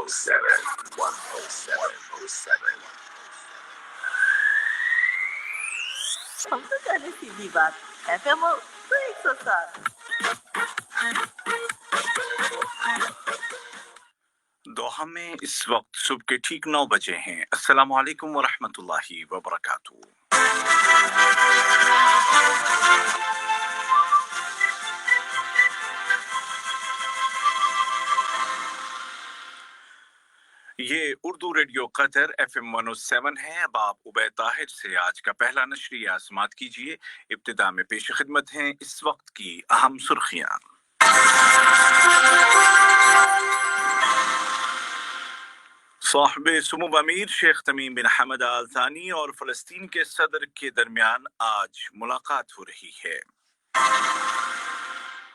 107. ہم تو کہنے سیدھی بات FM 107. دوحہ میں اس وقت صبح کے ٹھیک 9 بجے ہیں۔ السلام علیکم ورحمۃ اللہ وبرکاتہ۔ یہ اردو ریڈیو قطر FM 107 ہے۔ اب آپ عبید طاہر سے آج کا پہلا نشریہ سماعت کیجیے۔ ابتدا میں پیش خدمت ہیں اس وقت کی اہم سرخیاں۔ صاحب سمو امیر شیخ تمیم بن حمد آل ثانی اور فلسطین کے صدر کے درمیان آج ملاقات ہو رہی ہے۔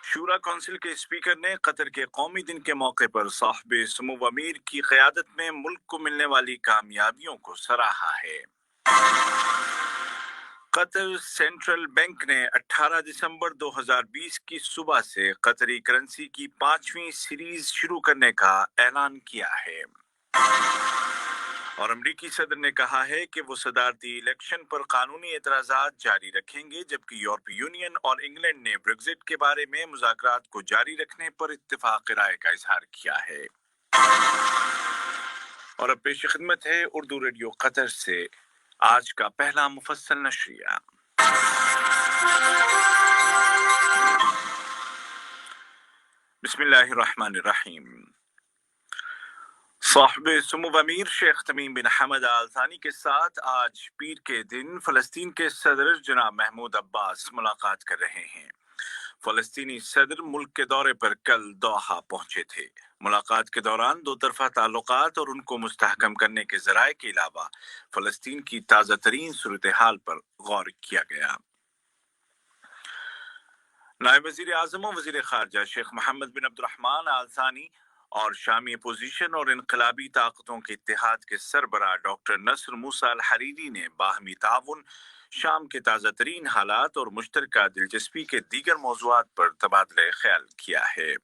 شورا کونسل کے اسپیکر نے قطر کے قومی دن کے موقع پر صاحب سمو امیر کی قیادت میں ملک کو ملنے والی کامیابیوں کو سراہا ہے۔ قطر سینٹرل بینک نے 18 دسمبر 2020 کی صبح سے قطری کرنسی کی 5ویں سیریز شروع کرنے کا اعلان کیا ہے۔ اور امریکی صدر نے کہا ہے کہ وہ صدارتی الیکشن پر قانونی اعتراضات جاری رکھیں گے، جبکہ یورپی یونین اور انگلینڈ نے بریگزٹ کے بارے میں مذاکرات کو جاری رکھنے پر اتفاق رائے کا اظہار کیا ہے۔ اور اب پیش خدمت ہے اردو ریڈیو قطر سے آج کا پہلا مفصل نشریہ۔ بسم اللہ الرحمن الرحیم۔ صاحب سمو امیر شیخ تمیم بن حمد آل ثانی کے ساتھ آج پیر کے دن فلسطین کے صدر جناب محمود عباس ملاقات کر رہے ہیں۔ فلسطینی صدر ملک کے دورے پر کل دوحہ پہنچے تھے۔ ملاقات کے دوران دو طرفہ تعلقات اور ان کو مستحکم کرنے کے ذرائع کے علاوہ فلسطین کی تازہ ترین صورتحال پر غور کیا گیا۔ نائب وزیر اعظم و وزیر خارجہ شیخ محمد بن عبد الرحمن آل ثانی اور شامی اپوزیشن اور انقلابی طاقتوں کے اتحاد کے سربراہ ڈاکٹر نصر موسیٰ الحریری نے باہمی تعاون، شام کے تازہ ترین حالات اور مشترکہ دلچسپی کے دیگر موضوعات پر تبادلہ خیال کیا ہے۔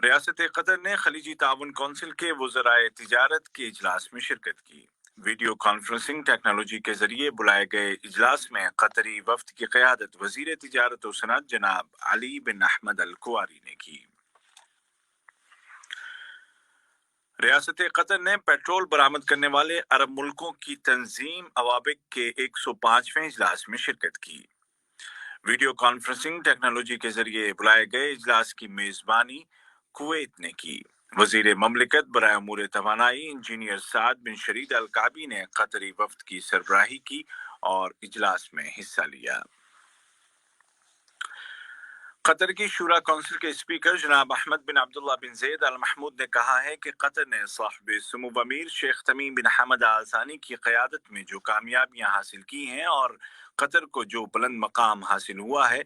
ریاست قطر نے خلیجی تعاون کونسل کے وزرائے تجارت کے اجلاس میں شرکت کی۔ ویڈیو کانفرنسنگ ٹیکنالوجی کے ذریعے بلائے گئے اجلاس میں قطری وفد کی قیادت وزیر تجارت و صنعت جناب علی بن احمد الکواری نے کی۔ ریاست قطر نے پیٹرول برآمد کرنے والے عرب ملکوں کی تنظیم اوابک کے 105ویں اجلاس میں شرکت کی۔ ویڈیو کانفرنسنگ ٹیکنالوجی کے ذریعے بلائے گئے اجلاس کی میزبانی کویت نے کی۔ وزیر مملکت برائے امور توانائی انجینئر سعد بن شرید الکعبی نے قطری وفد کی سربراہی کی اور اجلاس میں حصہ لیا۔ قطر کی شورا کونسل کے اسپیکر جناب احمد بن عبداللہ بن زید ال محمود نے کہا ہے کہ قطر نے صاحب سمو امیر شیخ تمیم بن حمد آل ثانی کی قیادت میں جو کامیابیاں حاصل کی ہیں اور قطر کو جو بلند مقام حاصل ہوا ہے،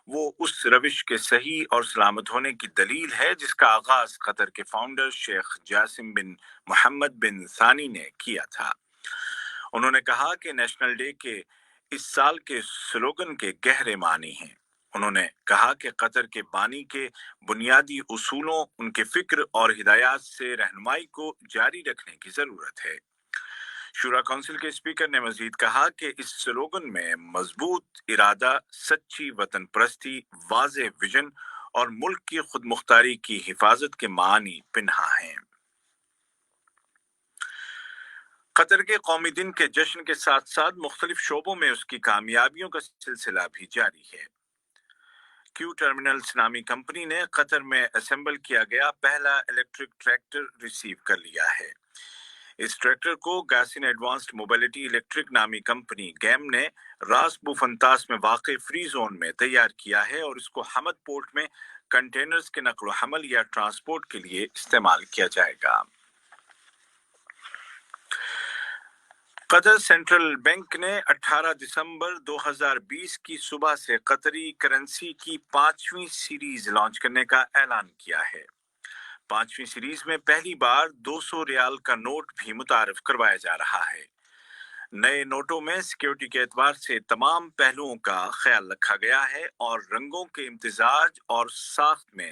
وہ اس روش کے صحیح اور سلامت ہونے کی دلیل ہے جس کا آغاز قطر کے فاؤنڈر شیخ جاسم بن محمد بن ثانی نے کیا تھا۔ انہوں نے کہا کہ نیشنل ڈے کے اس سال کے سلوگن کے گہرے معنی ہیں۔ انہوں نے کہا کہ قطر کے بانی کے بنیادی اصولوں، ان کے فکر اور ہدایات سے رہنمائی کو جاری رکھنے کی ضرورت ہے۔ شورا کونسل کے اسپیکر نے مزید کہا کہ اس سلوگن میں مضبوط ارادہ، سچی وطن پرستی، واضح ویژن اور ملک کی خود مختاری کی حفاظت کے معانی پنہاں ہیں۔ قطر کے قومی دن کے جشن کے ساتھ ساتھ مختلف شعبوں میں اس کی کامیابیوں کا سلسلہ بھی جاری ہے۔ کیو ٹرمینلز نامی کمپنی نے قطر میں اسمبل کیا گیا پہلا الیکٹرک ٹریکٹر ریسیو کر لیا ہے۔ اس ٹریکٹر کو گاسن ایڈوانسڈ موبیلٹی الیکٹرک نامی کمپنی گیم نے راس بوفنتاس میں واقع فری زون میں تیار کیا ہے اور اس کو حمد پورٹ میں کنٹینرز کے نقل و حمل یا ٹرانسپورٹ کے لیے استعمال کیا جائے گا۔ قطر سینٹرل بینک نے 18 دسمبر 2020 کی صبح سے قطری کرنسی کی 5ویں سیریز لانچ کرنے کا اعلان کیا ہے۔ 5ویں سیریز میں پہلی بار 200 ریال کا نوٹ بھی متعارف کروایا جا رہا ہے۔ نئے نوٹوں میں سیکیورٹی کے اعتبار سے تمام پہلوؤں کا خیال رکھا گیا ہے اور رنگوں کے امتزاج اور ساخت میں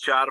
4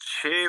6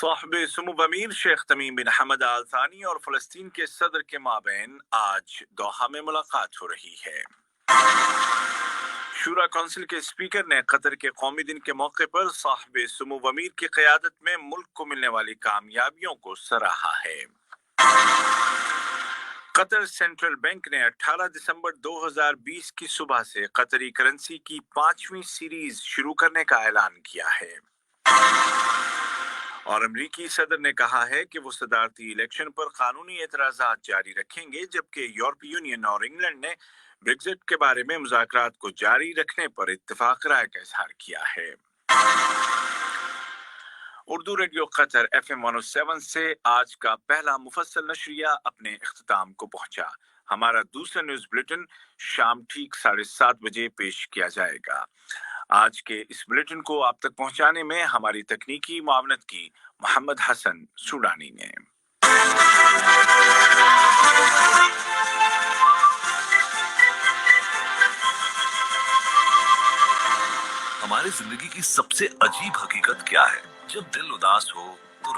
صاحب سمو امیر شیخ تمیم بن حمد آل ثانی اور فلسطین کے صدر کے مابین آج دوحہ میں ملاقات ہو رہی ہے۔ شورا کونسل کے اسپیکر نے قطر کے قومی دن کے موقع پر صاحب سمو امیر کی قیادت میں ملک کو ملنے والی کامیابیوں کو سراہا ہے۔ قطر سینٹرل بینک نے 18 دسمبر 2020 کی صبح سے قطری کرنسی کی 5ویں سیریز شروع کرنے کا اعلان کیا ہے، اور امریکی صدر نے کہا ہے کہ وہ صدارتی الیکشن پر قانونی اعتراضات جاری رکھیں گے، جبکہ یورپی یونین اور انگلینڈ نے بریگزٹ کے بارے میں مذاکرات کو جاری رکھنے پر اتفاق رائے کا اظہار کیا ہے۔ اردو ریڈیو قطر FM 107 سے آج کا پہلا مفصل نشریہ اپنے اختتام کو پہنچا۔ ہمارا دوسرا نیوز بلیٹن شام ٹھیک 7:30 بجے پیش کیا جائے گا۔ آج کے اس بلیٹن کو آپ تک پہنچانے میں ہماری تکنیکی معاونت کی محمد حسن سوڈانی نے۔ ہماری زندگی کی سب سے عجیب حقیقت کیا ہے؟ جب دل اداس ہو،